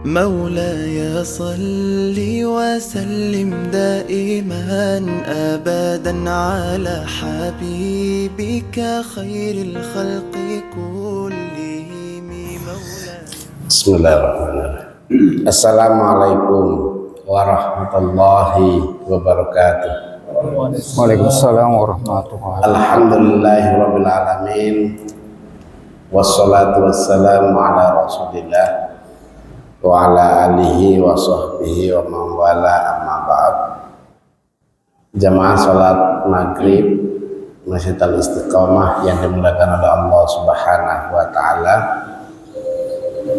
مولاي صل وسلم دائما أبدا على حبيبك خير الخلق كلهم مولاي. بسم الله الرحمن الرحيم. Assalamualaikum warahmatullahi wabarakatuh. Waalaikumsalam warahmatullahi wabarakatuh. Alhamdulillahirabbil alamin. Wassalatu wassalamu ala Rasulillah wa ala alihi wa sahbihi wa man wala, amma ba'd. Jamaah salat maghrib Masjid Al-Istiqomah yang dimuliakan oleh Allah Subhanahu wa taala.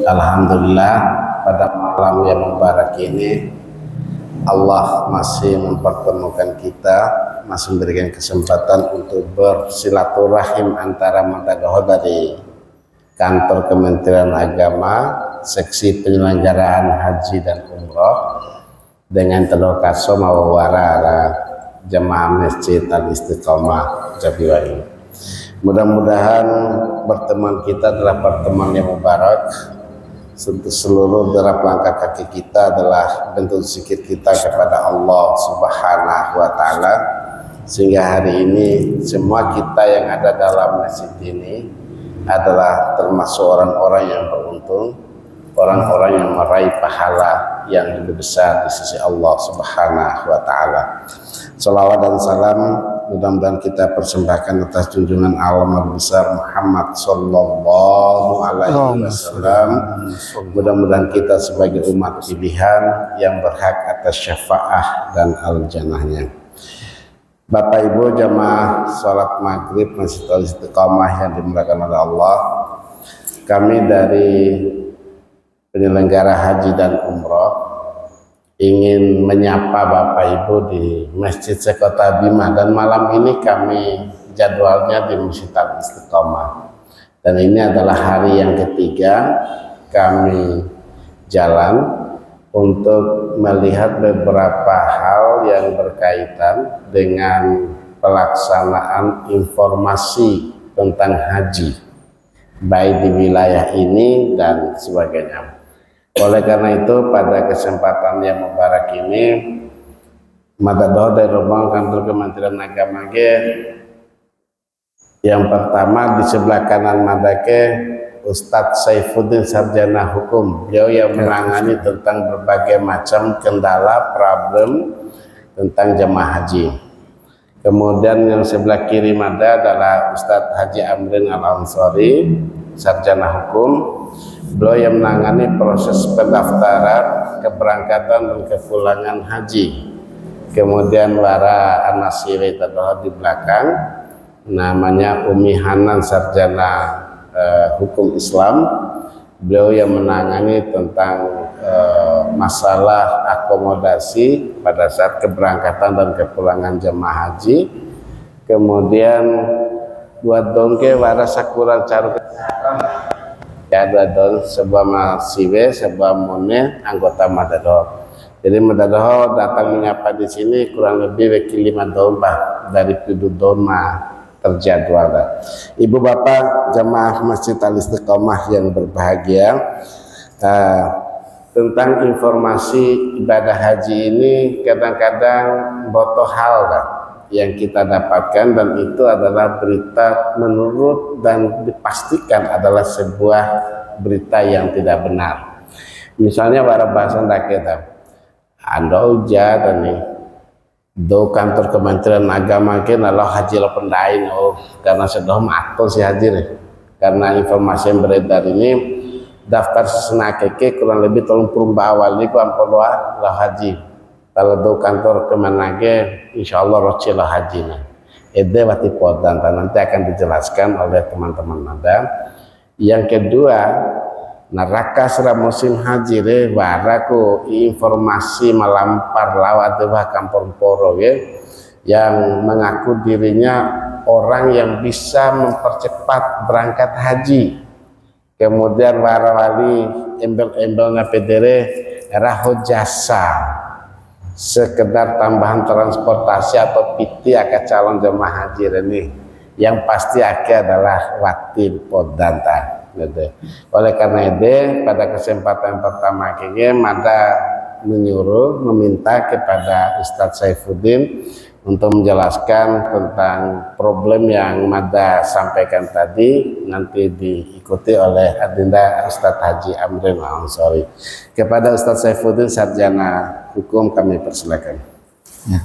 Alhamdulillah, pada malam yang mubarak ini Allah masih mempertemukan kita, masih memberikan kesempatan untuk bersilaturahim antara Madadoho dari kantor Kementerian Agama, seksi penyelenggaraan haji dan umroh dengan Tadokasa Mawawara jemaah Masjid Al-Istiqomah Jabiwai. Mudah-mudahan pertemuan kita adalah pertemuan yang mubarak. Seluruh derap langkah kaki kita adalah bentuk zikir kita kepada Allah Subhanahu wa taala, sehingga hari ini semua kita yang ada dalam masjid ini adalah termasuk orang-orang yang beruntung, orang-orang yang meraih pahala yang lebih besar di sisi Allah Subhanahu wa taala. Salawat dan salam mudah-mudahan kita persembahkan atas junjungan alam besar Muhammad sallallahu alaihi wasallam. Mudah-mudahan kita sebagai umat pilihan yang berhak atas syafaah dan al-jannahnya. Bapak Ibu jamaah salat maghrib Masjid Al-Istiqomah yang dimuliakan oleh Allah, kami dari penyelenggara haji dan umroh ingin menyapa Bapak Ibu di Masjid Sekota Bima, dan malam ini kami jadwalnya di Masjid Al-Istiqomah, dan ini adalah hari yang ketiga kami jalan untuk melihat beberapa hal yang berkaitan dengan pelaksanaan informasi tentang haji baik di wilayah ini dan sebagainya. Oleh karena itu pada kesempatan yang mubarak ini Madadoho dari Rombongan Kantor Kementerian Agama yang pertama di sebelah kanan Madake Ustadz Saifuddin Sarjana Hukum, beliau yang menangani tentang berbagai macam kendala problem tentang jemaah haji. Kemudian yang sebelah kiri Mada adalah Ustadz Haji Amrin Al-Ansari, Sarjana Hukum, beliau yang menangani proses pendaftaran, keberangkatan dan kepulangan haji. Kemudian Wara Anasiri Tadoho di belakang, namanya Umi Hanan, Sarjana Hukum Islam, beliau yang menangani tentang masalah akomodasi pada saat keberangkatan dan kepulangan jemaah haji. Kemudian dua dongke Wara Sakuran Caru ya, dua don sebuah mahasiswa, sebuah mone anggota Madadoho. Jadi Madadoho datang menyapa di sini kurang lebih 5 domba dari 7 doma terjadwal. Ibu bapak jemaah Masjid Al-Istiqomah yang berbahagia, tentang informasi ibadah haji ini kadang-kadang botoh hal yang kita dapatkan, dan itu adalah berita menurut dan dipastikan adalah sebuah berita yang tidak benar. Misalnya para bahasan kita anda uja nih do kantor Kementerian Agama lalu haji lo pendain karena sudah matol si haji nih. Karena informasi yang beredar ini daftar senakeke kurang lebih tolong perumba awal ini ku ampoloa lo haji. Kalau do kantor Kemenage insya Allah roci lo haji nah. Ede wati podan nanti akan dijelaskan oleh teman-teman Mada. Yang kedua, neraka serah musim haji baraku informasi melampar lawat kampung poro yang mengaku dirinya orang yang bisa mempercepat berangkat haji. Kemudian warawali embel-embelnya pedere raho jasa sekedar tambahan transportasi atau piti akan calon jemaah haji ini, yang pasti akhir adalah watil podanta. gitu. Oleh karena itu pada kesempatan pertama ini Mada meminta kepada Ustadz Saifuddin untuk menjelaskan tentang problem yang Mada sampaikan tadi, nanti diikuti oleh Adinda Ustadz Haji Amrin Al-Ansori. Kepada Ustadz Saifuddin Sarjana Hukum kami persilakan. Ya.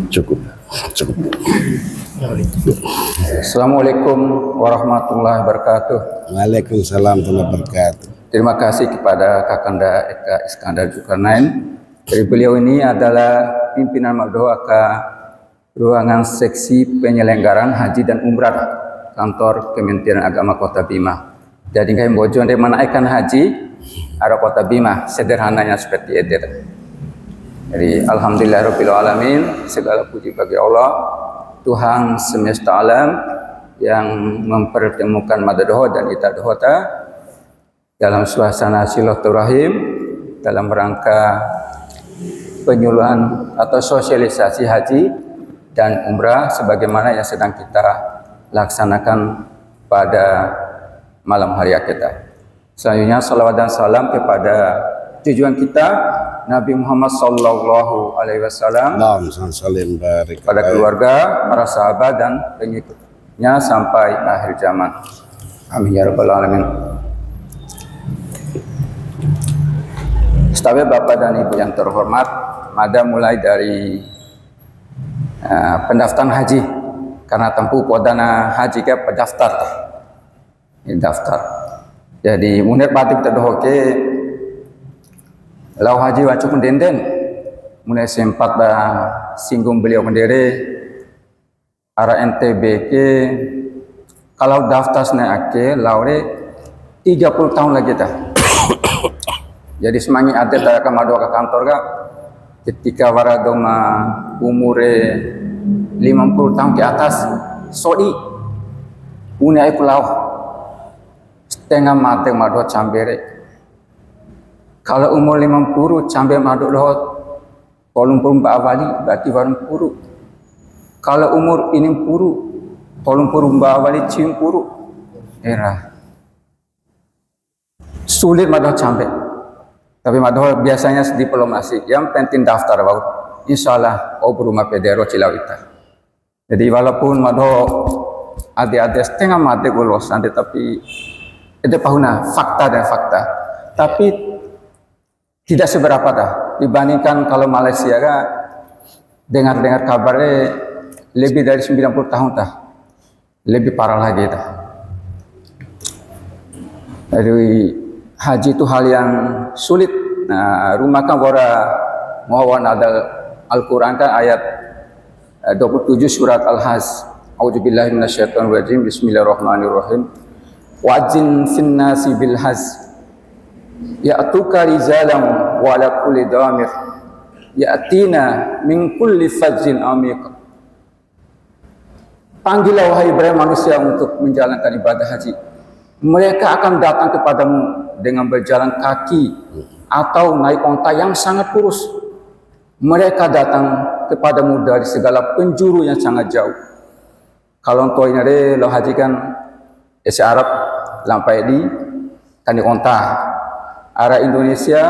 Cukup. Assalamualaikum warahmatullahi wabarakatuh. Waalaikumsalam warahmatullahi wabarakatuh. Terima kasih kepada Kakanda Eka Iskandar Zulkarnain. Dari beliau ini adalah pimpinan Madoaka ruangan seksi penyelenggaraan haji dan umrah kantor Kementerian Agama Kota Bima. Jadi kami bojon dari menaikkan haji arah Kota Bima, sederhananya seperti itu. Jadi alhamdulillahirabbil alamin, segala puji bagi Allah Tuhan semesta alam yang mempertemukan Madadoho dan Ita Dohota dalam suasana silaturahim dalam rangka penyuluhan atau sosialisasi haji dan umrah sebagaimana yang sedang kita laksanakan pada malam hari kita. Selanjutnya salawat dan salam kepada tujuan kita Nabi Muhammad sallallahu alaihi wasallam, pada keluarga, para sahabat dan pengikutnya sampai akhir zaman. Amin ya rabbal alamin. Stabil Bapak dan Ibu yang terhormat, Mada mulai dari pendaftaran haji karena tempuh podana haji ke pendaftar. Ini daftar. Jadi munir batik terdohoke lau haji wacuk mendenden mulai sempat dah singgung beliau sendiri arah NTB ke kalau daftar naik laure 30 tahun lagi dah. Jadi semangi ada tak akan madu ke kantor kak ketika waradoma umure 50 tahun ke atas sodi punya pulau setengah mati madu cambere. Kalau umur 50 sampai maduk dohot kolom pun awali berarti warung puru. Kalau umur ini puru kolom pun awali cium puru era sulit maduk sampai. Tapi maduk biasanya diplomasi. Yang penting daftar bau. Insyaallah obruma pedero cilawita. Jadi walaupun maduk ada setengah mati golosan tetapi ada pahuna fakta dan fakta. Tapi tidak seberapa dah dibandingkan kalau Malaysia kan dengar kabarnya lebih dari 90 tahun dah lebih parah lagi dah. Jadi haji itu hal yang sulit. Nah, rumah kan wara mawan ada Al-Quran kan ayat 27 surat Al-Hajj. A'udzubillahi minasyaitonirrajim. Bismillahirrahmanirrahim. Wa'jin finnasi bil hajj ya'tuka rizalam wa ala kulli damir ya'tina min kulli fajjin amiq. Panggillah wahai manusia untuk menjalankan ibadah haji. Mereka akan datang kepadamu dengan berjalan kaki atau naik onta yang sangat kurus. Mereka datang kepadamu dari segala penjuru yang sangat jauh. Kalau untuk ini lo haji kan Asia Arab lampai di tani onta. Arah Indonesia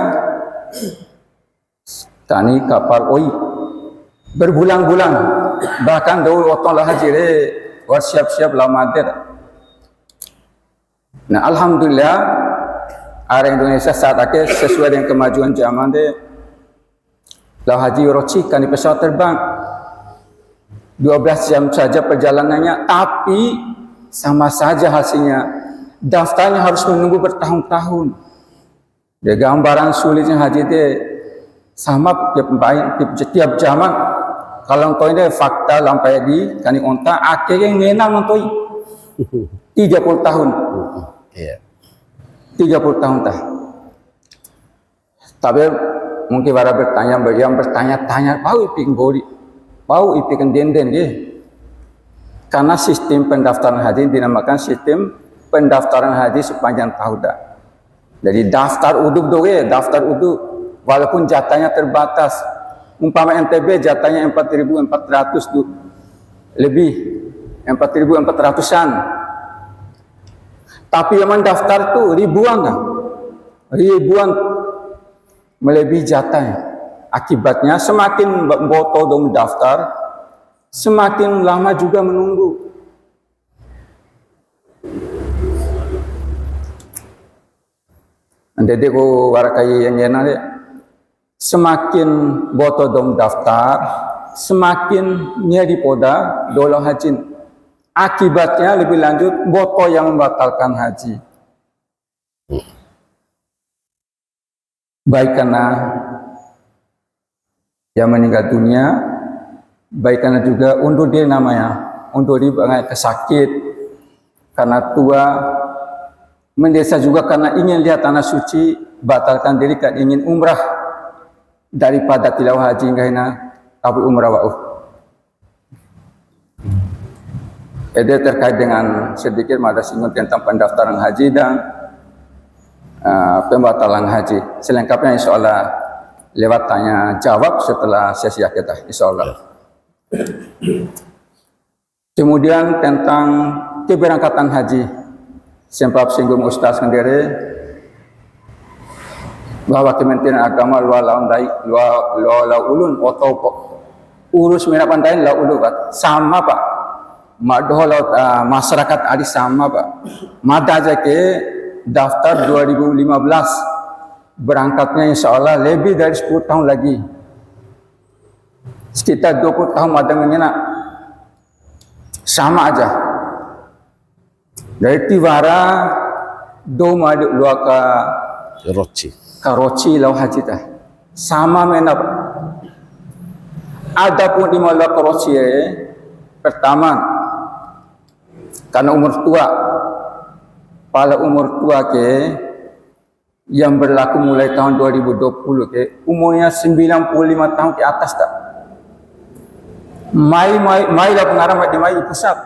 tani kapal oi berbulan-bulan bahkan dulu waktu lah haji siap-siap lama ada. Nah alhamdulillah arah Indonesia saat ini sesuai dengan kemajuan zaman deh lah haji rocikan di pesawat terbang 12 jam saja perjalanannya, tapi sama saja hasilnya. Daftarnya harus menunggu bertahun-tahun. Dia gambaran sulitnya haji deh sama tiap zaman. Kalau engkau ini fakta lampai di kani onta akhirnya ngenal mentoi 30 tahun. Iya. 30 tahun tah. Tapi mungkin para bertanya-tanya, bau iping bori, bau iping denden ye. Karena sistem pendaftaran haji dinamakan sistem pendaftaran haji sepanjang tahun dah. Jadi daftar uduk doge, daftar uduk, walaupun jatahnya terbatas. Umpama NTB jatahnya 4.400 lebih, 4.400-an. Tapi yang mendaftar tuh ribuan kan? Ribuan melebihi jatahnya. Akibatnya semakin boto dong mendaftar, semakin lama juga menunggu. Jadi ko warakai yang deh, semakin boto dong daftar, semakin nyeri poda dolau haji. Akibatnya lebih lanjut boto yang membatalkan haji. Baik karena yang meninggal dunia, baik karena juga undur diri namanya, undur diri kesakit, karena tua, mendesa juga karena ingin lihat tanah suci, batalkan diri kan ingin umrah daripada tilawah haji enggaknya tapi umrah wa'uf. Ini terkait dengan sedikit ada singgung tentang pendaftaran haji dan pembatalan haji. Selengkapnya insya Allah lewat tanya jawab setelah sesi kita, insya Allah. Kemudian tentang keberangkatan haji, sempat singgung Ustaz sendiri bahwa Kementerian Agama luar ulun atau urus mina pandain la ulu Pak sama Pak, madoh masyarakat adi sama Pak, mada aja ke daftar 2015. Berangkatnya insya Allah lebih dari 10 tahun lagi. Sekitar 20 tahun madangannya nak. Sama aja. Dari Tiwara, Doma luar ke Karachi lau haji tah. Sama menap. Ada pun di malah Karachi pertama. Karena umur tua. Pada umur tua ke yang berlaku mulai tahun 2020 ke umurnya 95 tahun ke atas tak. Mai lah pengarang di mai pusat.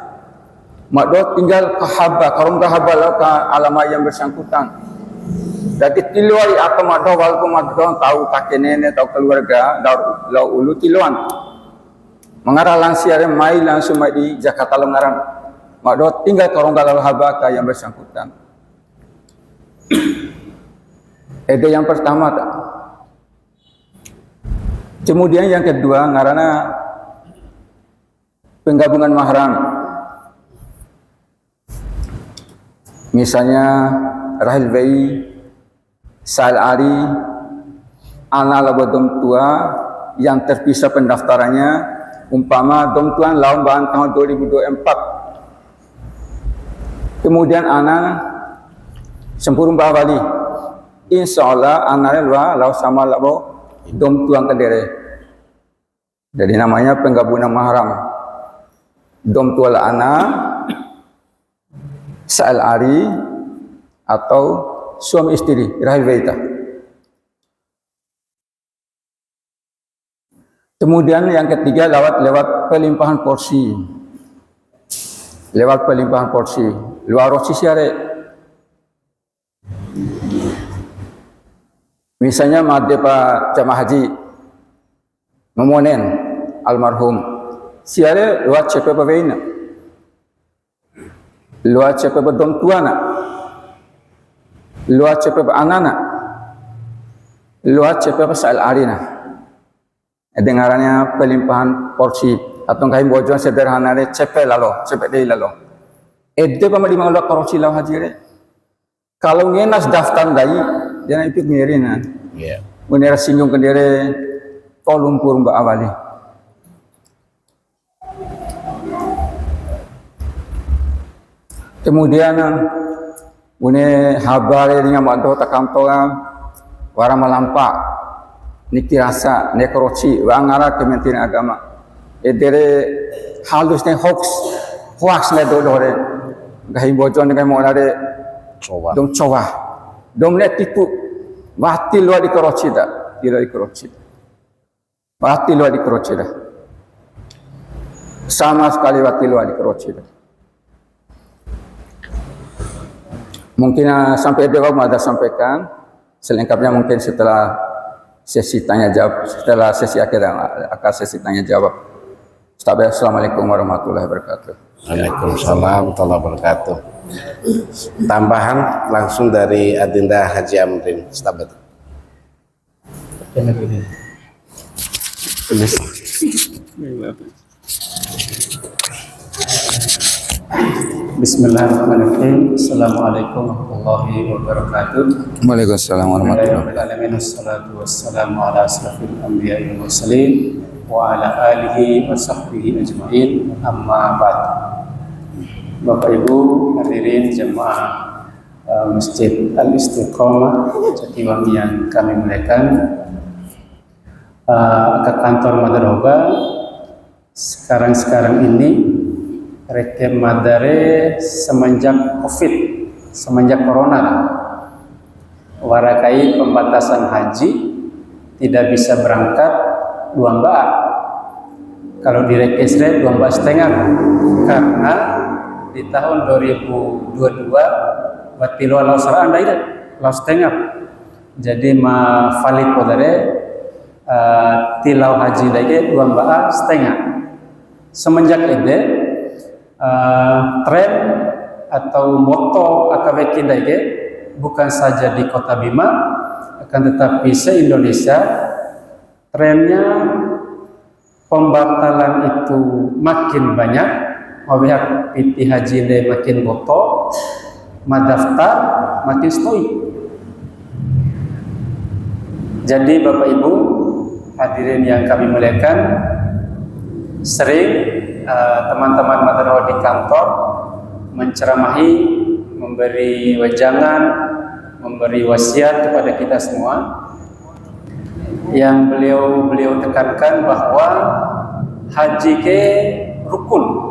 Mak do tinggal kahaba, karung kahaba lah ke alamat yang bersangkutan. Jadi tiluai apa mak do walaupun mak do tahu kakek nenek tahu keluarga lau ulu tiluan. Mengarah lansia mai langsung mai di Jakarta Lengaran. Mak do tinggal karung kahaba ke yang bersangkutan. Itu yang pertama tak. Kemudian yang kedua karena penggabungan mahram. Misalnya Rahil Bayi, Sal Ari, anak labo dom tua yang terpisah pendaftarannya, umpama dom tuan lawan bahan tahun 2024. Kemudian anak sempurna bawali. Insya Allah anaknya lau sama labo dom tuang kedere. Jadi namanya penggabungan mahram. Dom tua lah anak, Sa'al Ari atau suami istri Rahil Baita. Kemudian yang ketiga lewat pelimpahan porsi. Lewat pelimpahan porsi. Luar rosi siare. Misalnya Pak jamaah haji memonen almarhum siare luar cepe bawaina luar cepe dom tuana luar cepe anana luar cepe Sa'al arina. Dengarannya pelimpahan porsi atau kain bojuan sederhana de cepe dei lalo. Ede pama di manglo korupsi law haji re. Kalau ngenas daftar dai jangan ikut ngirina. Iya. Menera singgung kendere tolumpur mbak awali. Kemudian une habar dengan mado takamtoa wara malampak niki rasa nekroci wangara Kementerian Agama. Edere halusnya hoax ne dodore gahi bojon dengan mau ada dong coba dong net tipu batil luar di Karachi dah tidak di Karachi batil luar di Karachi dah sama sekali batil luar di Karachi dah. Mungkin sampai jawab ada sampaikan selengkapnya mungkin setelah sesi tanya jawab, setelah sesi akhir akan sesi tanya jawab. Assalamualaikum warahmatullahi wabarakatuh. Waalaikumsalam warahmatullahi wabarakatuh. Tambahan langsung dari Adinda Haji Amrin. Stabat. Bismillahirrahmanirrahim. Assalamualaikum warahmatullahi wabarakatuh. Waalaikumsalam warahmatullahi Bismillahirrahmanirrahim. Wassalatu wassalamu ala asrafil anbiya'i wal mursalin wa ala alihi wa sahbihi ajma'in. Amma ba'd. Bapak Ibu hadirin jemaah Masjid Al-Istiqomah Jatiwangi yang kami muliakan, ke kantor Madrasah sekarang ini rekem madare semenjak Covid, semenjak Corona, warakai pembatasan haji tidak bisa berangkat 2 mbak. Kalau di rekesre 2 mbak setengah, karena di tahun 2022 batilo laus anda itu laus setengah. Jadi ma valid podare tilau haji lagi 2 mbak setengah. Semenjak itu tren atau moto AKW Kindai bukan saja di Kota Bima, akan tetapi se-Indonesia trennya pembatalan itu makin banyak. Mawihak piti haji le makin boto, madaftar makin stoik. Jadi Bapak Ibu hadirin yang kami muliakan, sering teman-teman madrasah di kantor menceramahi, memberi wejangan, memberi wasiat kepada kita semua, yang beliau tekankan bahwa haji ke rukun.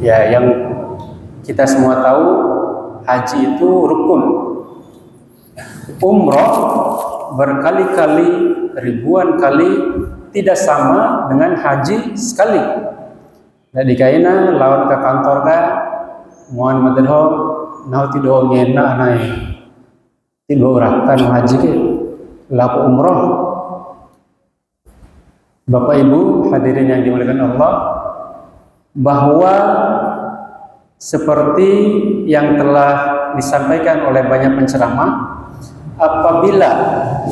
Ya, yang kita semua tahu haji itu rukun. Umroh berkali-kali, ribuan kali tidak sama dengan haji sekali. Jadi kaina lawan ke kantor ka muan madrasah nau tido ngena anai tido urakan haji ke laku umroh. Bapak Ibu hadirin yang dimuliakan Allah, bahwa seperti yang telah disampaikan oleh banyak penceramah, apabila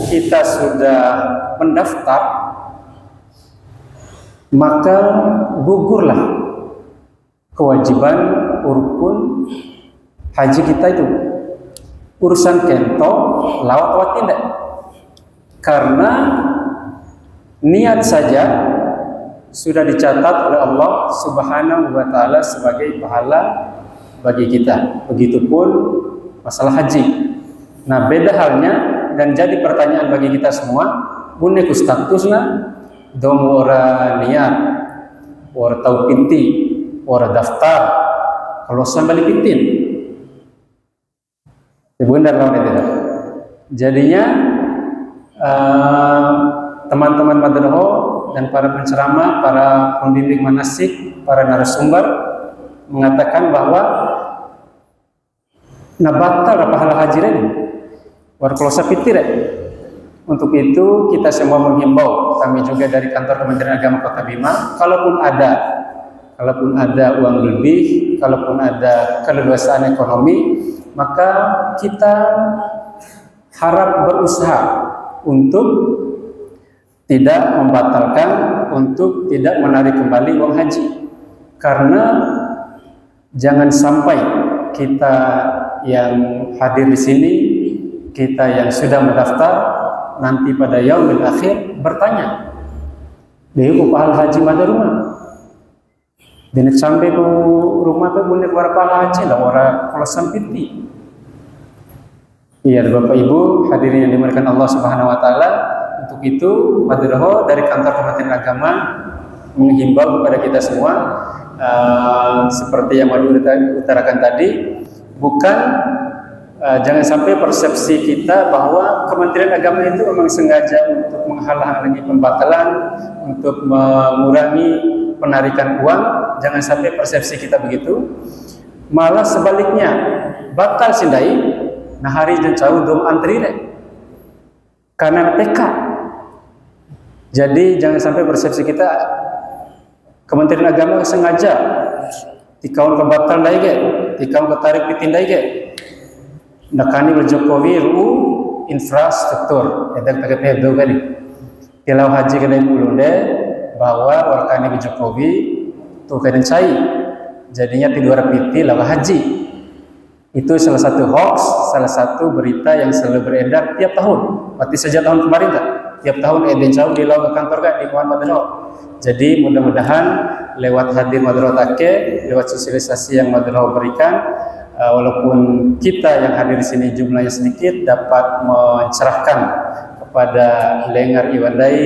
kita sudah mendaftar, maka gugurlah kewajiban rukun haji kita itu. Urusan kento lawat atau tidak, karena niat saja sudah dicatat oleh Allah Subhanahu wa Ta'ala sebagai pahala bagi kita. Begitupun masalah haji. Nah, beda halnya dan jadi pertanyaan bagi kita semua, buneku statusnya dong ora niat, ora tahu pinti, ora daftar, kalau sambil pintin. Benar lawan itu. Jadinya teman-teman madrasah dan para penceramah, para pendidik manasik, para narasumber mengatakan bahwa nabatal pahala haji ini warklosa pitir. Untuk itu kita semua menghimbau, kami juga dari kantor Kementerian Agama Kota Bima, kalaupun ada uang lebih, kalaupun ada keleluasaan ekonomi, maka kita harap berusaha untuk tidak membatalkan, untuk tidak menarik kembali uang haji. Karena jangan sampai kita yang hadir di sini, kita yang sudah mendaftar, nanti pada yaumil akhir bertanya, "Deui pahala haji mana rumah?" Dene sampai ke rumah pe bunek war pahala haji lah ora kalau sampiti. Iya Bapak Ibu hadirin yang dimuliakan Allah Subhanahu wa Ta'ala. Untuk itu madrasah dari kantor Kementerian Agama menghimbau kepada kita semua, seperti yang Madu utarakan tadi, bukan jangan sampai persepsi kita bahwa Kementerian Agama itu memang sengaja untuk menghalang-halangi pembatalan, untuk mengurangi penarikan uang. Jangan sampai persepsi kita begitu. Malah sebaliknya, batal sindai, nah hari dan jauh dom antri deh, karena PK. Jadi jangan sampai persepsi kita Kementerian Agama sengaja di kawan kebatal lagi ikam ketarik pitindai ke nakani wal Jokowi ru infrastruktur edak tak pedo kali tilau haji kena mulunde bahwa warkani wal Jokowi tu kena cai jadinya tidur piti lawa haji. Itu salah satu hoax, salah satu berita yang selalu beredar tiap tahun. Berarti sejak tahun kemarin tak? Tiap tahun eden jauh di lawan kantor kan di Muhammad Madro. Jadi mudah-mudahan lewat hadir Madro Take, lewat sosialisasi yang Madro berikan, walaupun kita yang hadir di sini jumlahnya sedikit, dapat mencerahkan kepada lengar iwandai,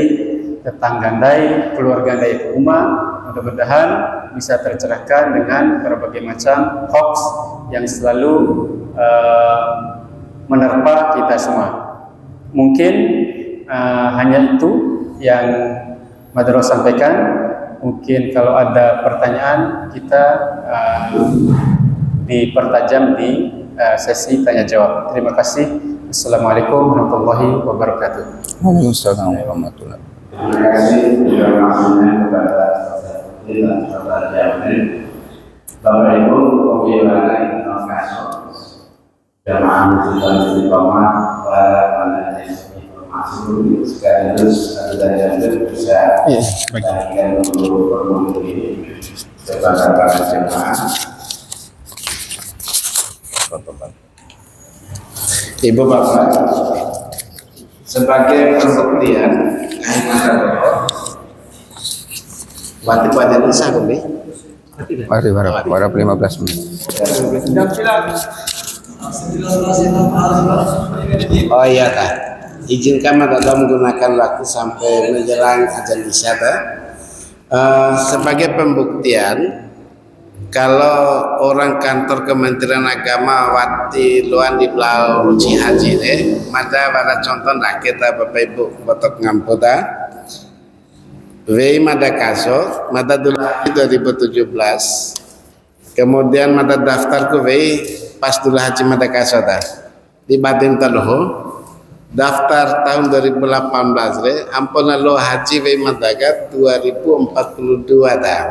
tetanggandai, keluarga dai rumah. Mudah-mudahan bisa tercerahkan dengan berbagai macam hoax yang selalu menerpa kita semua. Mungkin hanya itu yang Madro sampaikan. Mungkin kalau ada pertanyaan kita dipertajam di sesi tanya jawab. Terima kasih. Assalamualaikum warahmatullahi wabarakatuh. Waalaikumsalam warahmatullahi wabarakatuh. Terima kasih informasinya kepada Bapak Ibu, bagaimana inovasi jamaah muslim istiqomah para peneliti informasi sekaligus ada yang bisa bagian untuk pertemuan ini kepada para jemaah. Ibu Bapak, sebagai pembuktian waktu pada bisa kami. Mari warap 15 menit. Oh iya tak. Izinkan Madada menggunakan waktu sampai menjelang azan isya tak. Sebagai pembuktian, kalau orang kantor Kementerian Agama wati luan di Belau Ruci Haji deh, mada pada contoh nak kita Bapak Ibu botok ngamputa. Wei mada kaso, mada dulu 2017. Kemudian mada daftar ke Wei pas dulu haji mada kaso dah. Di Batin Taluhu daftar tahun 2018 re, ampun lo haji Wei madagat 2042 dah.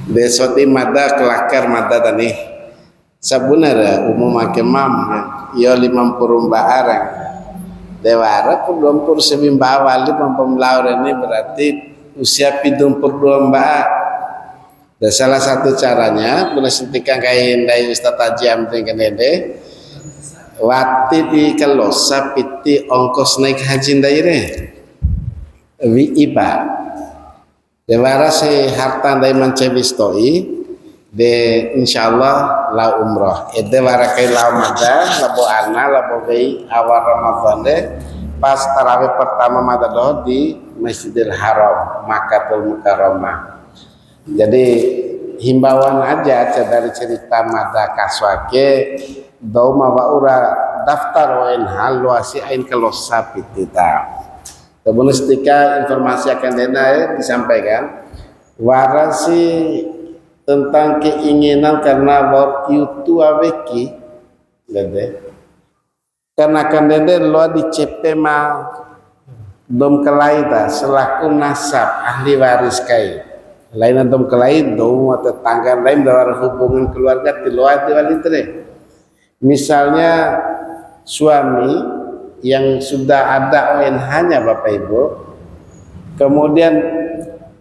Besok di mada kelakar mada tani. Sebenarnya umum akemam ya 50 orang. Dewara pun 29 awal pemelaur ini berarti usia 72 mbak. Dan salah satu caranya boleh sentikan kain dari Ustaz Haji Amri Kenede wati di kelosa piti ongkos naik haji daire wi iba dewara si harta dari mancebistoi de insyaallah la umroh ede warakai la mada labo ana labo bei awal Ramadan de pas tarawih pertama mada do di Masjidil Haram Makkatul Mukarramah. Jadi himbauan aja dari cerita mada kaswake do mawa ura daftar wen hal luasi ain kelos sapit kita. Kemudian ketika informasi akan disampaikan warasi tentang keinginan karena war itu aweki dede karena kan dede lo di CP ma dom kelaita selaku nasab ahli waris kai lain dom kelait dom atau tetangga lain dalam hubungan keluarga di luar diwalitre misalnya suami yang sudah ada ONH-nya Bapak Ibu kemudian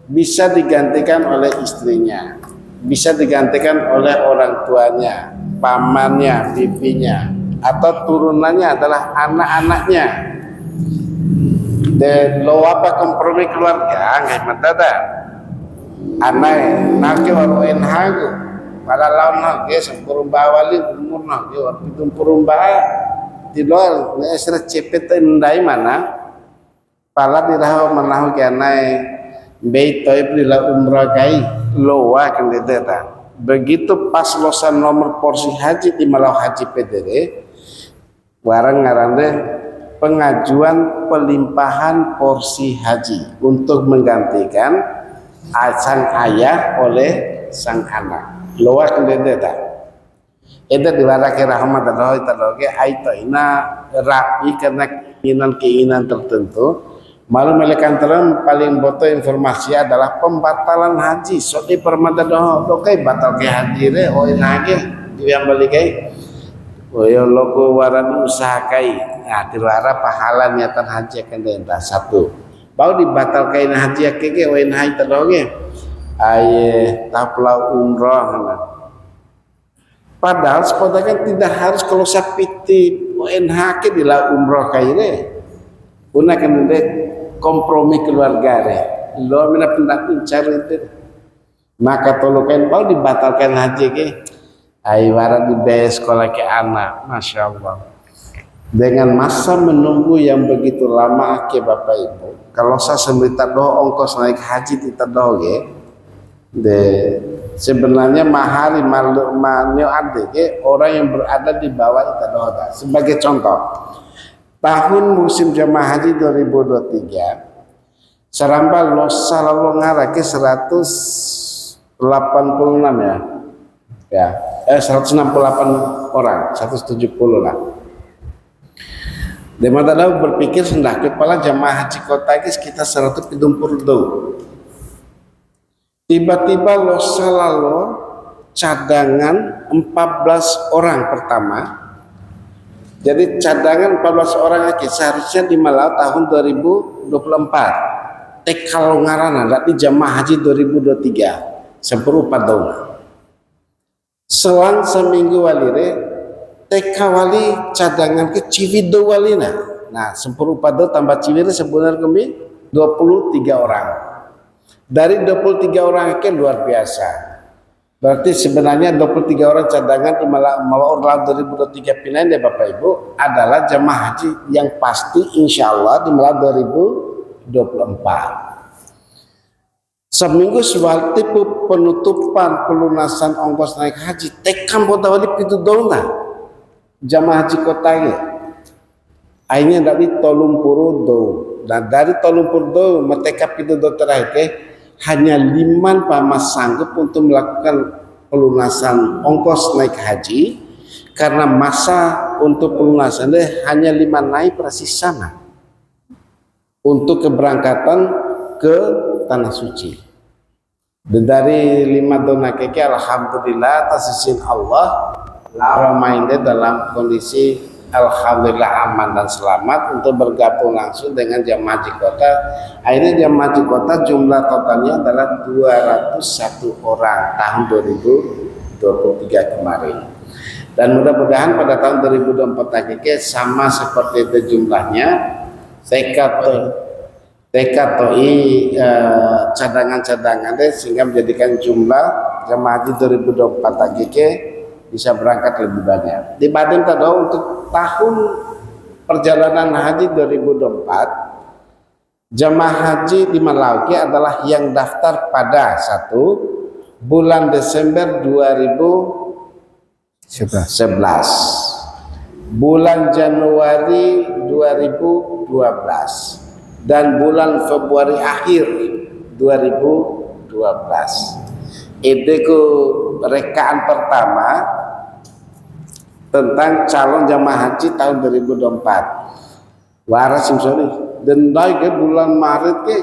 bisa digantikan oleh istrinya, bisa digantikan oleh orang tuanya, pamannya, bibinya, atau turunannya adalah anak-anaknya. Dan lo apa kompromi keluarga nggak mentada, anak nak waruin hagu, pada lawan hagu sempurna bawali umur hagu, waktu itu purumba di luar esra cepet endai mana, pala dirahau menahu kianai. Bei toib lila umrah gai loa kan deta. Begitu pas losan nomor porsi haji di Malau Haji PDD warang ngarande pengajuan pelimpahan porsi haji untuk menggantikan sang ayah oleh sang anak. Loa kan deta. Eta diwarake rahmat Allah taala ge aito ina rapi karena keinginan tertentu Malu melekan terang paling boto informasi adalah pembatalan haji. So di permata doh dokai batal ke haji re oi nage yang balik kai. Oyo loko waran usaha kai. Nah tiruara pahala niatan haji akan dah satu. Bau dibatal kai haji akeke oi nai terdoge. Aye tapla umroh. Padahal sepatutnya tidak harus kalau sapiti ONH ke bila umroh kaire. Una kan kompromi keluarga re. Lo mina pendapat cari itu. Maka tolokan bau dibatalkan haji ke. Ai wara di sekolah ke anak, masya Allah. Dengan masa menunggu yang begitu lama ke Bapak Ibu. Kalau saya sembari doh ongkos naik haji tidak doh ge. Sebenarnya mahari manyo ade orang yang berada di bawah itadoda. Sebagai contoh, tahun musim jamaah haji 2023 seramba losa lalu ngarake 186 ya 168 orang 170 lah. Demata tahu berpikir sendak kepala jamaah haji kota ini sekitar 170. Tiba-tiba losa lalu cadangan 14 orang pertama. Jadi cadangan 14 orang lagi seharusnya di Malau tahun 2024. Kalau ngarana di jamaah haji 2023 seperupa daun. Selang seminggu walire wali cadangan ke civido walina. Nah seperupa daun tambah civido sebenarnya kami 23 orang. Dari 23 orang itu luar biasa. Berarti sebenarnya 23 orang cadangan di Malau 2023 pinain ya Bapak Ibu adalah jemaah haji yang pasti insya Allah di Malau 2024. Seminggu sebelum tipe penutupan pelunasan ongkos naik haji tekam kota wali pintu dona jemaah haji kota ini. Akhirnya dari Tolumpuru do. Dan dari Tolumpuru do mereka pintu do terakhir hanya 5 pamas sanggup untuk melakukan pelunasan ongkos naik haji karena masa untuk pelunasan hanya 5 naik persis sana untuk keberangkatan ke tanah suci. Dan dari 5 dona keke alhamdulillah atas izin Allah Ramainde dalam kondisi alhamdulillah aman dan selamat untuk bergabung langsung dengan jamaah haji kota. Akhirnya jamaah haji kota jumlah totalnya adalah 201 orang tahun 2023 kemarin. Dan mudah-mudahan pada tahun 2024 lagi sama seperti itu jumlahnya. TKTI cadangan-cadangan sehingga menjadikan jumlah jamaah haji 2024 lagi bisa berangkat lebih banyak. Di Badan Tado untuk tahun perjalanan haji 2024 jamaah haji di Malauke adalah yang daftar pada 1 bulan Desember 2011, bulan Januari 2012 dan bulan Februari akhir 2012. Ideku rekaan pertama tentang calon jamaah haji tahun 2024 waras simsoni dan ke bulan Maret ke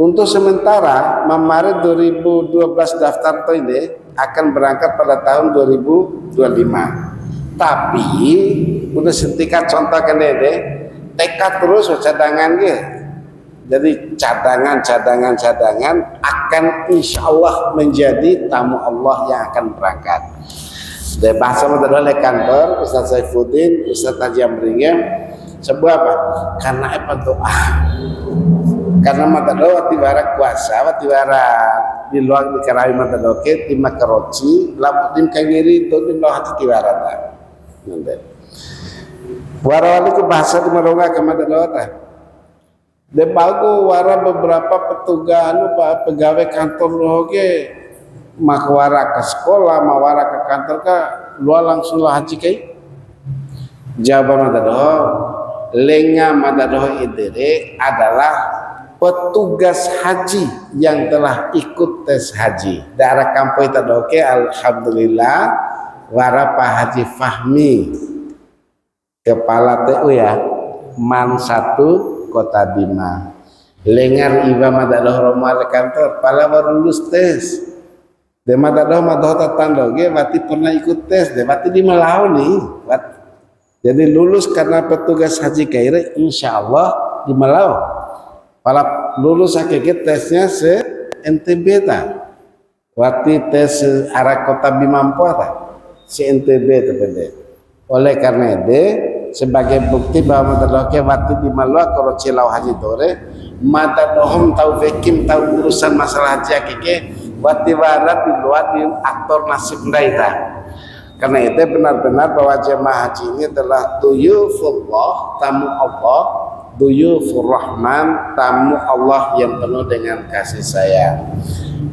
untuk sementara Maret 2012 daftar to ini akan berangkat pada tahun 2025 tapi udah sentikat contoh kan tekad terus cadangan ke jadi cadangan akan insya Allah menjadi tamu Allah yang akan berangkat. Dari bahasa oleh kantor Ustaz Saifuddin, Ustaz Haji Amringem sebuah apa? Karena apa doa? Karena mata doa tiwara kuasa, tiwara di luar di karai mata doa ke di makaroci, lalu tim kagiri itu di luar hati tiwara dah. Nanti. Warawali ke bahasa di maronga ke mata doa dah. Debago wara beberapa petugas pegawai kantor loge makwara ke sekolah mawara ke kantor ka luar langsung lah haji kai jawaban madadoh lenga madadoh idere adalah petugas haji yang telah ikut tes haji daerah kampung tadoke alhamdulillah wara Pak Haji Fahmi kepala TU ya man 1 Kota Bima. Lengar iba madadoh romal kantor, pala baru lulus tes. De madadoh tatando ge berarti pernah ikut tes, de berarti di Malau nih. Jadi lulus karena petugas haji Kaire insyaallah di Malau. Pala lulus hakiki tesnya se NTB ta. Wati tes arah Kota Bima ta. Si NTB itu beda. Oleh karena itu sebagai bukti bahwa madadohke wati di Malau kalau cilau haji dore madadohom tau vekim tau urusan masalah haji hakiki wati warat di luar di aktor nasib daita. Karena itu benar-benar bahwa jemaah haji ini adalah duyufullah, tamu Allah, duyufur rahman, tamu Allah yang penuh dengan kasih sayang.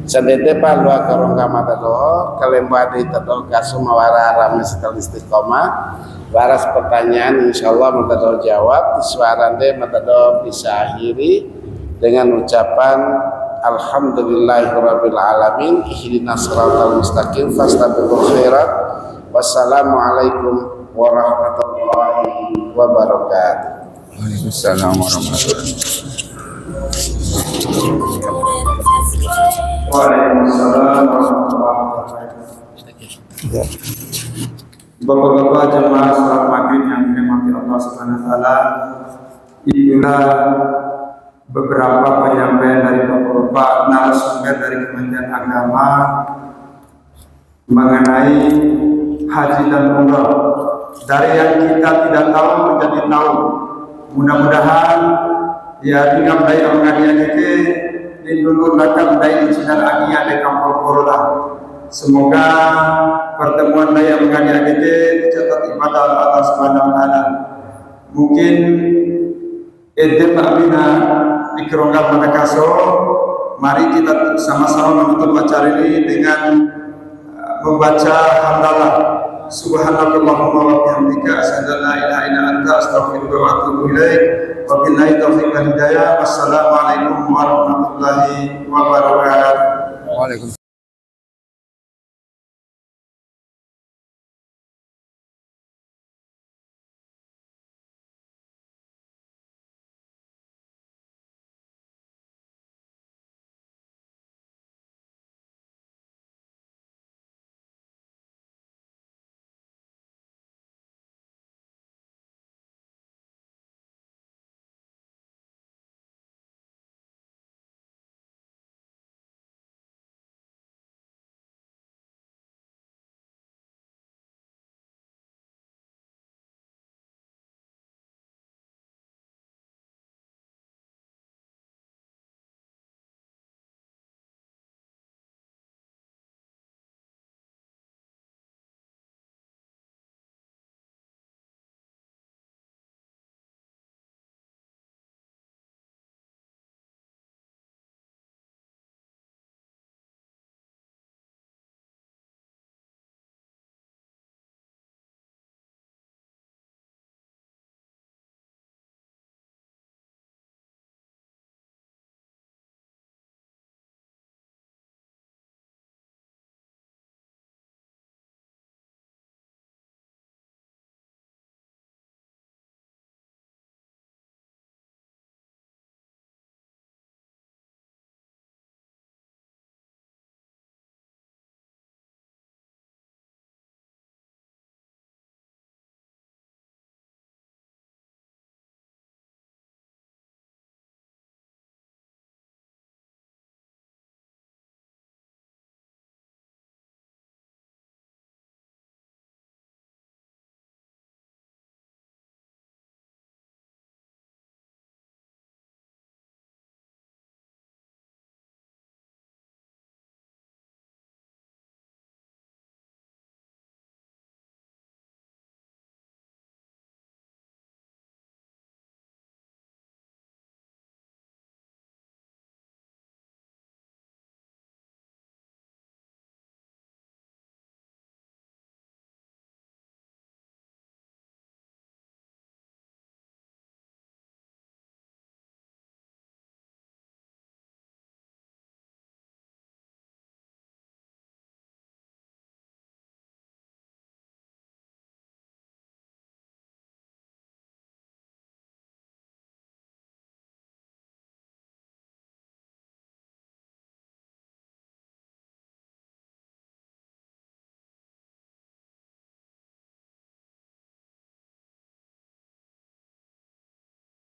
Sedete pak luar korongga madadoh kalemba di tadoh kasumawara rame setel istiqomah. Waras pertanyaan insyaallah madadoh jawab, suarande madadoh bisa akhiri dengan ucapan alhamdulillahirabbil alamin ihdinas siratal mustaqim fastabiqul khairat. Wassalamualaikum warahmatullahi wabarakatuh. Waalaikumsalam warahmatullahi Waalaikumsalam warahmatullahi wabarakatuh. Bapak-bapak jemaah salat maghrib yang dirahmati Allah Subhanahu wa taala, itulah beberapa penyampaian dari Bapak-bapak narasumber dari Kementerian Agama mengenai haji dan umrah. Dari yang kita tidak tahu menjadi tahu. Mudah-mudahan ya dengan baik mengaji ke dulu nakam dari cinar agia de kampung Korola. Semoga pertemuan daya mengaji ke dicatat ibadah Allah Subhanahu wa taala. Mungkin edep amina di Keronggal Madakaso, mari kita sama-sama menutup acara ini dengan membaca hamdalah. Subhanallahumma wa bihamdika asyhadu an la ilaha illa anta astaghfiruka wa atubu ilaik. Wabillahi taufiq wal hidayah. Wassalamualaikum warahmatullahi wabarakatuh. wabarakatuh.